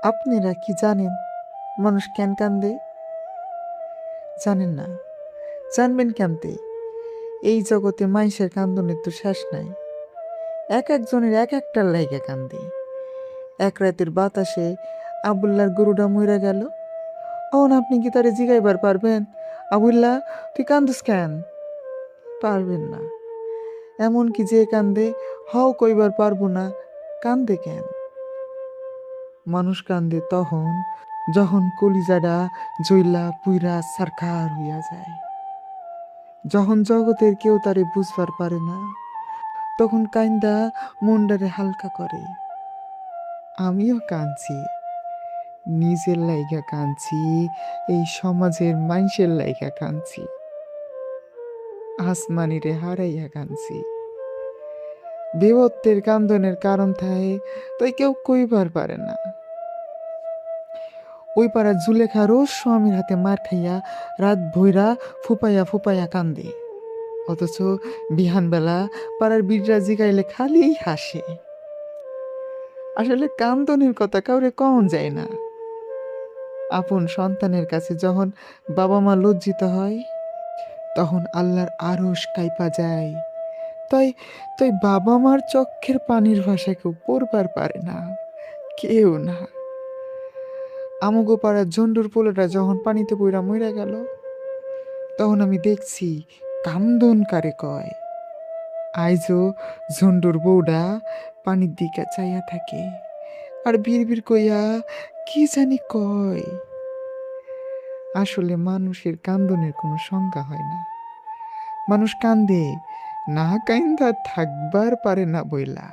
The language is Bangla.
আপনারা কি জানেন মানুষ কেন কান্দে? জানেন না? জানবেন কেমতে? এই জগতে মাইষের কান্দনের তো শেষ নাই। এক একজনের এক একটার লাইগা কান্দে। এক রাতের বাতাসে আবুল্লার গরুটা মইরা গেল। অন আপনি কি তারে জিগাইবার পারবেন, আবুল্লা তুই কান্দুস কেন? পারবেন না। এমন কি যে কান্দে হও কইবার পারবো না কান্দে কেন। মানুষ কান্দে তখন যখন কলিজাটা জইলা পুইরা সারখার হইয়া যায়, যখন জগতের কেউ তারে বুঝবার পারে না, তখন কাইন্দা মনটারে হালকা করে। আমিও কাঁদছি, নিজের লাইগা কাঁদছি, এই সমাজের মানুষের লাইগা কাঁদছি, আসমানিরে হারাইয়া কাঁদছি। দেবত্বের কান্দনের কারণ থাকে তাই কেউ কইবার পারে না। ওই পাড়ার জুলেখা রোজ স্বামীর হাতে মার খাইয়া রাত ভৈরা ফুপাইয়া ফুপাইয়া কান্দে, অথচ বিহানবেলা পাড়ার বীররা জিগাইলে খালি হাসে। আসলে কান্দনের কথা কাউরে কম যায় না। আপন সন্তানের কাছে যখন বাবা মা লজ্জিত হয়, তখন আল্লাহর আরশ কাইপা যায়। তাই তাই বাবা মার চক্ষের পানির ভাষা কেউ পড়বার পারে না, কেউ না। আমগো পাড়ার ঝন্ডুর পোলাটা যখন পানিতে পইরা মইরা গেল, তখন আমি দেখছি কান্দন কারে কয়। আইজো ঝন্ডুর বউডা পানির দিকে চাইয়া থাকে আর বিড়বিড় কইয়া কি জানি কয়। আসলে মানুষের কান্দনের কোনো সংজ্ঞা হয় না। মানুষ কান্দে না কাইন্দা থাকবার পারে না বইলা।